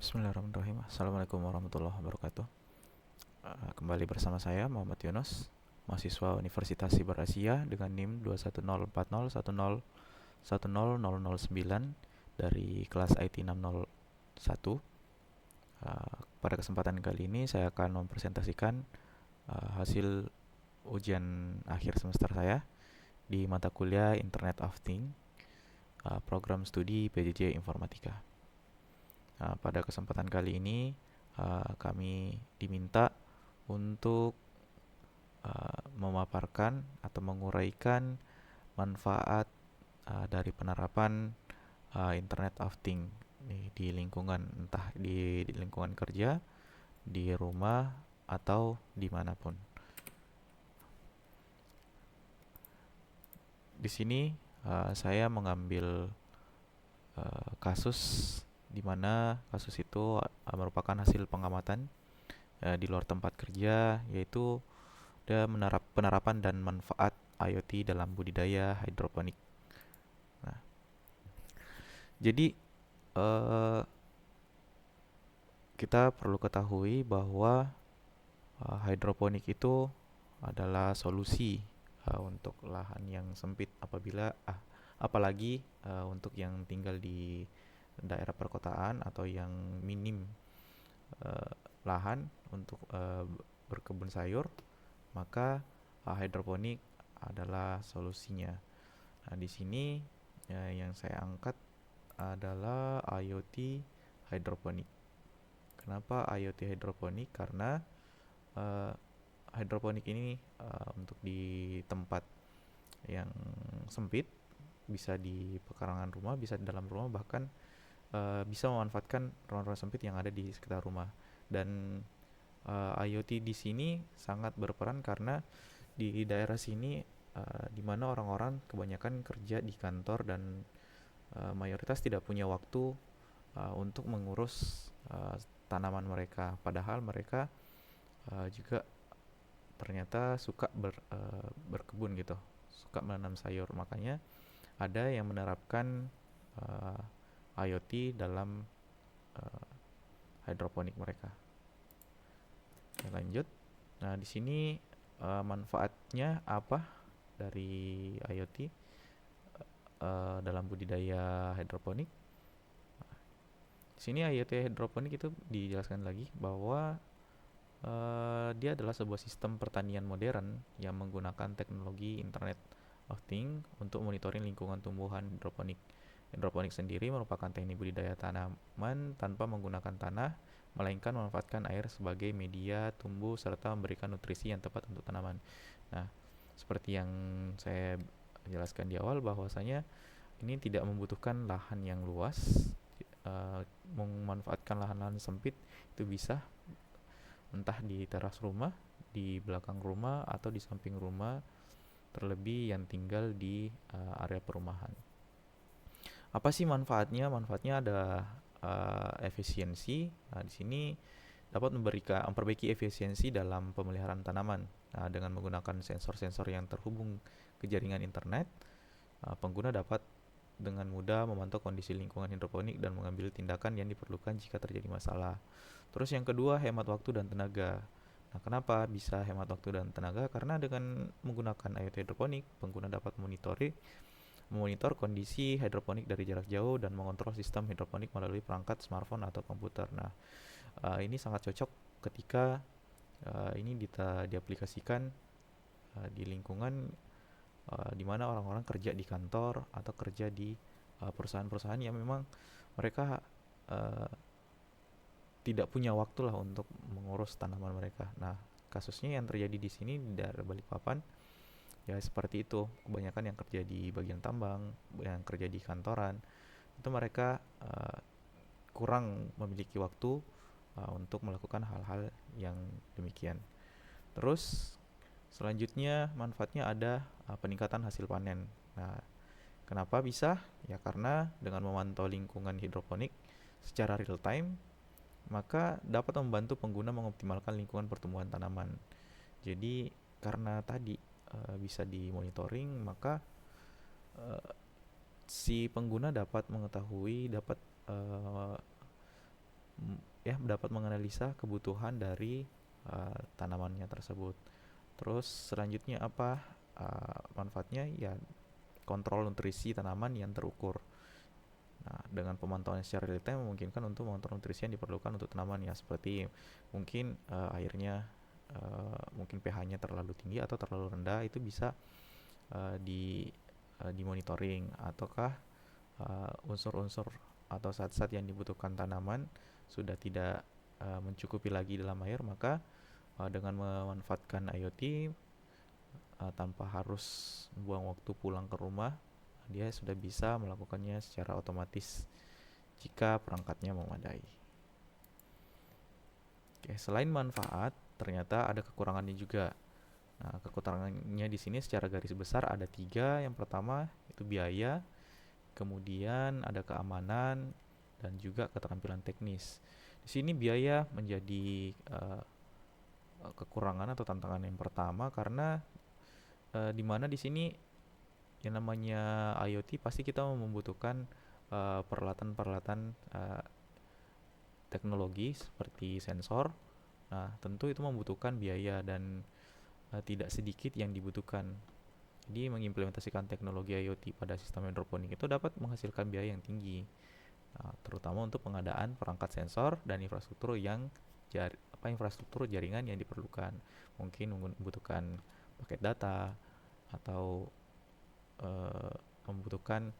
Bismillahirrahmanirrahim. Assalamualaikum warahmatullahi wabarakatuh. Kembali bersama saya Muhammad Yunus, mahasiswa Universitas Siber Asia dengan NIM 21040101009 dari kelas IT 601. Pada kesempatan kali ini saya akan mempresentasikan hasil ujian akhir semester saya di mata kuliah Internet of Things, program studi PJJ Informatika. Pada kesempatan kali ini kami diminta untuk memaparkan atau menguraikan manfaat dari penerapan Internet of Things di lingkungan, entah di lingkungan kerja, di rumah, atau dimanapun. Di sini saya mengambil kasus di mana kasus itu merupakan hasil pengamatan di luar tempat kerja, yaitu penerapan dan manfaat IoT dalam budidaya hidroponik. Nah, jadi kita perlu ketahui bahwa hidroponik itu adalah solusi untuk lahan yang sempit apalagi untuk yang tinggal di daerah perkotaan atau yang minim lahan untuk berkebun sayur, maka hidroponik adalah solusinya. Nah, di sini yang saya angkat adalah IoT hidroponik. Kenapa IoT hidroponik? Karena hidroponik ini untuk di tempat yang sempit, bisa di pekarangan rumah, bisa di dalam rumah, bahkan bisa memanfaatkan ruang-ruang sempit yang ada di sekitar rumah. Dan IoT di sini sangat berperan karena di daerah sini di mana orang-orang kebanyakan kerja di kantor dan mayoritas tidak punya waktu untuk mengurus tanaman mereka. Padahal mereka juga ternyata suka berkebun gitu, suka menanam sayur. Makanya ada yang menerapkan IoT dalam hidroponik mereka. Oke, lanjut. Nah, di sini manfaatnya apa dari IoT dalam budidaya hidroponik? Di sini IoT hidroponik itu dijelaskan lagi bahwa dia adalah sebuah sistem pertanian modern yang menggunakan teknologi Internet of Things untuk monitoring lingkungan tumbuhan hidroponik. Hidroponik sendiri merupakan teknik budidaya tanaman tanpa menggunakan tanah, melainkan memanfaatkan air sebagai media tumbuh serta memberikan nutrisi yang tepat untuk tanaman. Nah, seperti yang saya jelaskan di awal, bahwasanya ini tidak membutuhkan lahan yang luas, memanfaatkan lahan-lahan sempit itu bisa, entah di teras rumah, di belakang rumah, atau di samping rumah, terlebih yang tinggal di area perumahan. Apa sih manfaatnya? Manfaatnya ada efisiensi. Nah, di sini dapat memperbaiki efisiensi dalam pemeliharaan tanaman. Nah, dengan menggunakan sensor-sensor yang terhubung ke jaringan internet, pengguna dapat dengan mudah memantau kondisi lingkungan hidroponik dan mengambil tindakan yang diperlukan jika terjadi masalah. Terus yang kedua, hemat waktu dan tenaga. Nah, kenapa bisa hemat waktu dan tenaga? Karena dengan menggunakan IoT hidroponik, pengguna dapat memonitor kondisi hidroponik dari jarak jauh dan mengontrol sistem hidroponik melalui perangkat smartphone atau komputer. Nah, ini sangat cocok ketika ini diaplikasikan di lingkungan di mana orang-orang kerja di kantor atau kerja di perusahaan-perusahaan yang memang mereka uh, tidak punya waktu lah untuk mengurus tanaman mereka. Nah, kasusnya yang terjadi di sini di daerah Balikpapan ya seperti itu. Kebanyakan yang kerja di bagian tambang, yang kerja di kantoran, itu mereka kurang memiliki waktu untuk melakukan hal-hal yang demikian. Terus selanjutnya manfaatnya ada peningkatan hasil panen. Nah, kenapa bisa? Ya karena dengan memantau lingkungan hidroponik secara real time, maka dapat membantu pengguna mengoptimalkan lingkungan pertumbuhan tanaman. Jadi karena tadi bisa dimonitoring, maka uh, si pengguna dapat mengetahui, dapat uh, dapat menganalisa kebutuhan dari tanamannya tersebut. Terus selanjutnya apa manfaatnya? Ya, kontrol nutrisi tanaman yang terukur. Nah, dengan pemantauan secara real time memungkinkan untuk mengontrol nutrisi yang diperlukan untuk tanaman, ya, seperti mungkin airnya mungkin pH-nya terlalu tinggi atau terlalu rendah, itu bisa uh, di dimonitoring, ataukah unsur-unsur atau zat-zat yang dibutuhkan tanaman sudah tidak mencukupi lagi dalam air, maka dengan memanfaatkan IoT tanpa harus buang waktu pulang ke rumah, dia sudah bisa melakukannya secara otomatis jika perangkatnya memadai. Oke, selain manfaat, ternyata ada kekurangannya juga. Nah, kekurangannya di sini secara garis besar ada tiga. Yang pertama itu biaya, kemudian ada keamanan, dan juga keterampilan teknis. Di sini biaya menjadi kekurangan atau tantangan yang pertama, karena di mana di sini yang namanya IoT pasti kita membutuhkan peralatan-peralatan teknologi seperti sensor. Nah, tentu itu membutuhkan biaya dan tidak sedikit yang dibutuhkan. Jadi mengimplementasikan teknologi IoT pada sistem hidroponik itu dapat menghasilkan biaya yang tinggi, terutama untuk pengadaan perangkat sensor dan infrastruktur jaringan yang diperlukan. Mungkin membutuhkan paket data atau membutuhkan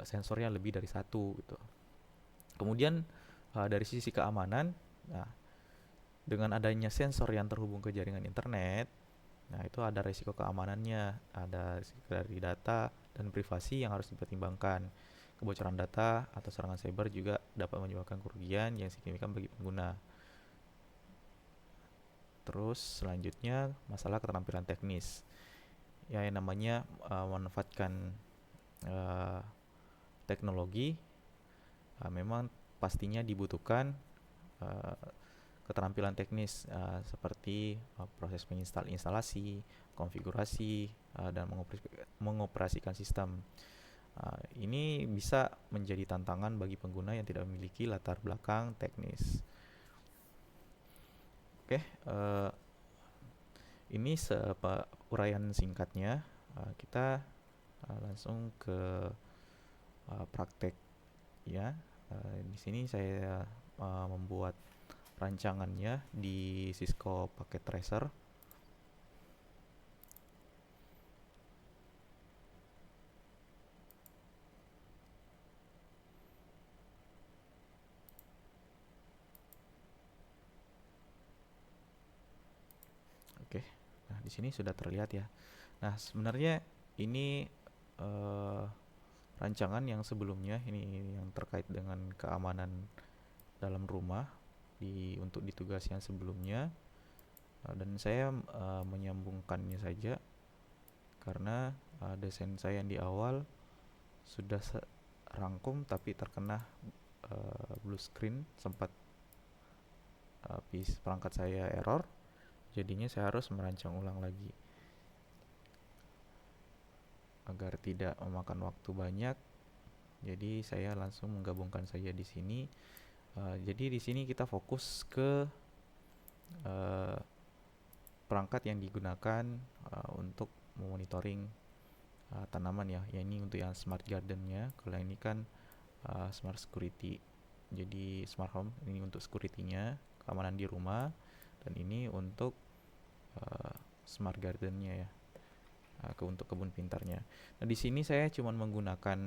sensornya lebih dari satu gitu. Kemudian dari sisi keamanan, nah, dengan adanya sensor yang terhubung ke jaringan internet, nah itu ada risiko keamanannya, ada risiko dari data dan privasi yang harus dipertimbangkan. Kebocoran data atau serangan cyber juga dapat menyebabkan kerugian yang signifikan bagi pengguna. Terus selanjutnya masalah keterampilan teknis. Ya, yang namanya memanfaatkan uh, teknologi memang pastinya dibutuhkan uh, keterampilan teknis seperti proses instalasi, konfigurasi, dan mengoperasikan sistem. Ini bisa menjadi tantangan bagi pengguna yang tidak memiliki latar belakang teknis. Oke, ini uraian singkatnya. Kita langsung ke praktek, ya. Di sini saya membuat rancangannya di Cisco Packet Tracer. Oke, nah di sini sudah terlihat ya. Nah, sebenarnya ini uh, rancangan yang sebelumnya, ini yang terkait dengan keamanan dalam rumah untuk di tugas yang sebelumnya, dan saya menyambungkannya saja karena desain saya yang di awal sudah rangkum tapi terkena blue screen, sempat perangkat saya error, jadinya saya harus merancang ulang lagi agar tidak memakan waktu banyak. Jadi saya langsung menggabungkan saja di sini. Jadi di sini kita fokus ke perangkat yang digunakan untuk memonitoring tanaman, ya. Ya, ini untuk yang smart gardennya. Kalau ini kan smart security. Jadi smart home ini untuk security-nya, keamanan di rumah, dan ini untuk smart gardennya, ya, untuk kebun pintarnya. Nah, di sini saya cuma menggunakan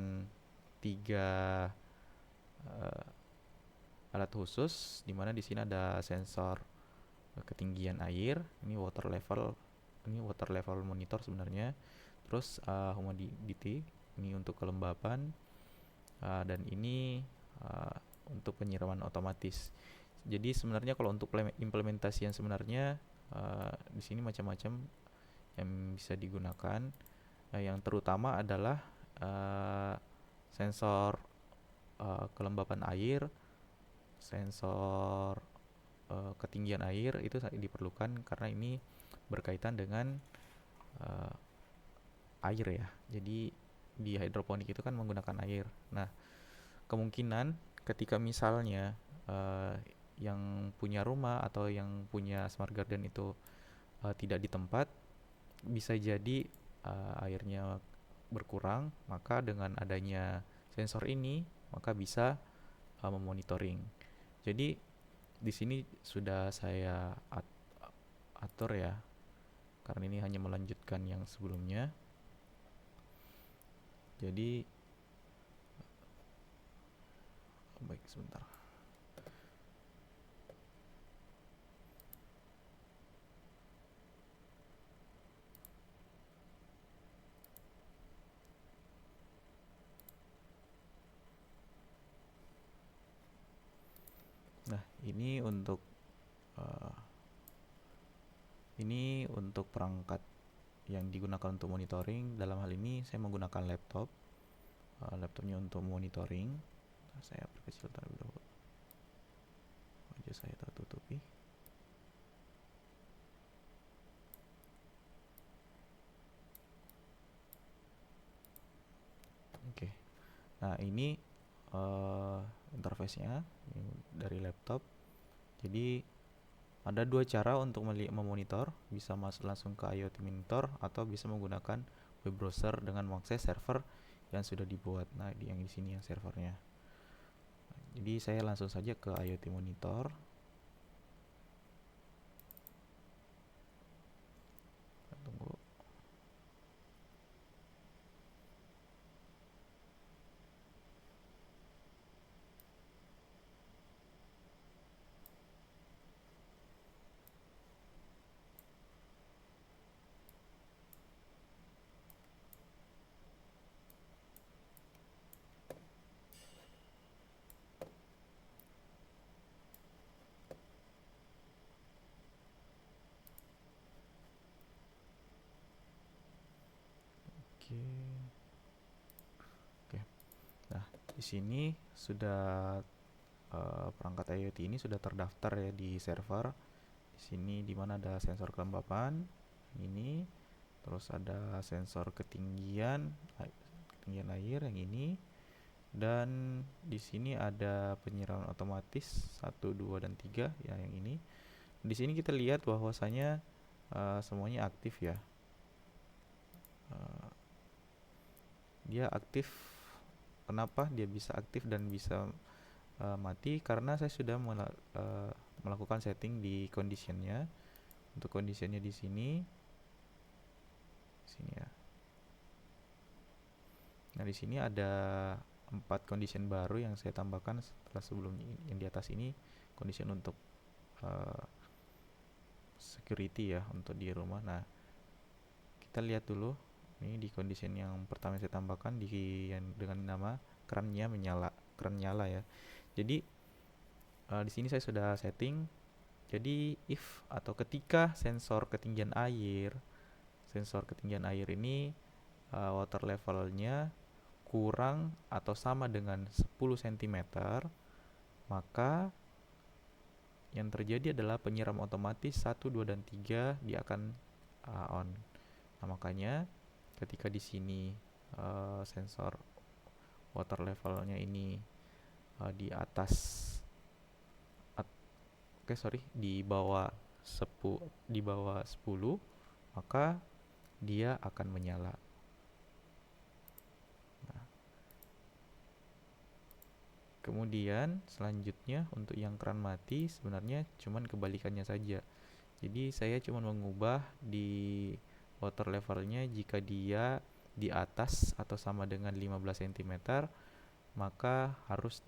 3 alat khusus, di mana di sini ada sensor ketinggian air, ini water level monitor sebenarnya. Terus humidity, ini untuk kelembapan, dan ini untuk penyiraman otomatis. Jadi sebenarnya kalau untuk implementasi yang sebenarnya di sini macam-macam yang bisa digunakan. Yang terutama adalah sensor kelembapan air, sensor ketinggian air itu diperlukan karena ini berkaitan dengan air, ya. Jadi di hidroponik itu kan menggunakan air. Nah, kemungkinan ketika misalnya yang punya rumah atau yang punya smart garden itu tidak di tempat, bisa jadi airnya berkurang. Maka dengan adanya sensor ini, maka bisa memonitoring. Jadi di sini sudah saya atur ya, karena ini hanya melanjutkan yang sebelumnya. Jadi baik, sebentar. Nah, uh, ini untuk perangkat yang digunakan untuk monitoring. Dalam hal ini saya menggunakan laptop. Laptopnya untuk monitoring. Nah, saya perkecil terlebih dahulu. Wajah saya tertutupi. Oke. Nah, ini interface-nya dari laptop. Jadi ada dua cara untuk memonitor, bisa masuk langsung ke IoT Monitor atau bisa menggunakan web browser dengan mengakses server yang sudah dibuat. Nah, yang di sini yang servernya. Jadi saya langsung saja ke IoT Monitor. Tunggu. Oke. Oke. Nah, di sini sudah perangkat IoT ini sudah terdaftar ya di server. Di sini di mana ada sensor kelembapan ini, terus ada sensor ketinggian air yang ini, dan di sini ada penyiraman otomatis 1, 2 dan 3 ya yang ini. Di sini kita lihat bahwasanya semuanya aktif ya. Uh, dia aktif. Kenapa dia bisa aktif dan bisa mati? Karena saya sudah melakukan setting di conditionnya. Untuk conditionnya di sini ya. Nah, di sini ada 4 condition baru yang saya tambahkan setelah sebelumnya. Yang di atas ini condition untuk uh, security ya, untuk di rumah. Nah, kita lihat dulu ini di condition yang pertama saya tambahkan yang dengan nama keran nyala ya. Jadi di sini saya sudah setting. Jadi if atau ketika sensor ketinggian air ini water levelnya kurang atau sama dengan 10 cm, maka yang terjadi adalah penyiram otomatis 1, 2 dan 3 dia akan on. Nah, makanya ketika di sini sensor water levelnya ini di atas di bawah 10, maka dia akan menyala. Nah, kemudian selanjutnya untuk yang keran mati sebenarnya cuman kebalikannya saja. Jadi saya cuma mengubah di water levelnya, jika dia di atas atau sama dengan 15 cm, maka harus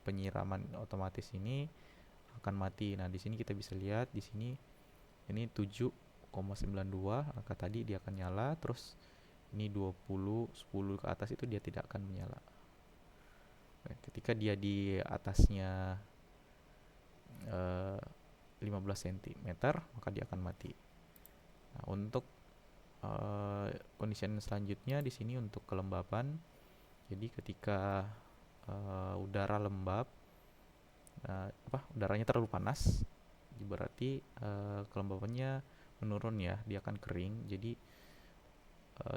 penyiraman otomatis ini akan mati. Nah, di sini kita bisa lihat di sini ini 7,92 angka tadi dia akan nyala, terus ini 20, 10 ke atas itu dia tidak akan menyala. Ketika dia di atasnya 15 cm, maka dia akan mati. Nah, untuk condition selanjutnya di sini untuk kelembapan. Jadi ketika udara lembab, udaranya terlalu panas, berarti kelembapannya menurun ya, dia akan kering. Jadi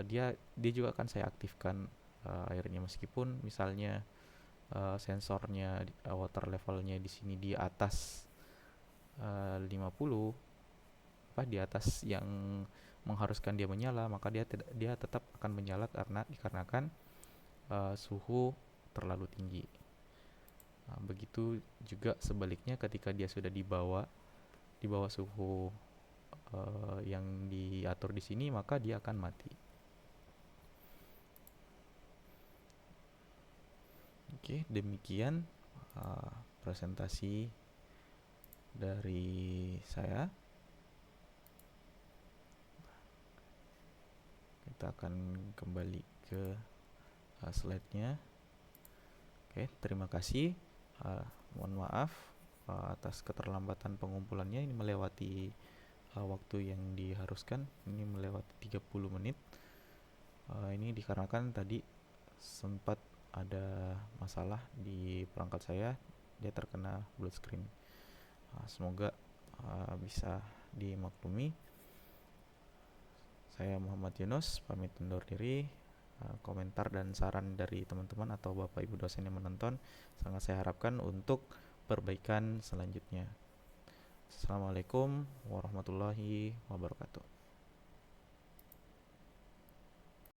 dia juga akan saya aktifkan airnya, meskipun misalnya sensornya water levelnya di sini di atas 50, di atas yang mengharuskan dia menyala, maka dia tetap akan menyala dikarenakan suhu terlalu tinggi. Begitu juga sebaliknya ketika dia sudah di bawah suhu yang diatur di sini, maka dia akan mati. Oke, demikian presentasi dari saya. Kita akan kembali ke slide-nya. Oke, terima kasih. Mohon maaf atas keterlambatan pengumpulannya. Ini melewati waktu yang diharuskan. Ini melewati 30 menit. Ini dikarenakan tadi sempat ada masalah di perangkat saya, dia terkena blue screen. Semoga bisa dimaklumi. Saya Muhammad Yunus, pamit undur diri. Komentar dan saran dari teman-teman atau Bapak Ibu dosen yang menonton sangat saya harapkan untuk perbaikan selanjutnya. Assalamualaikum warahmatullahi wabarakatuh.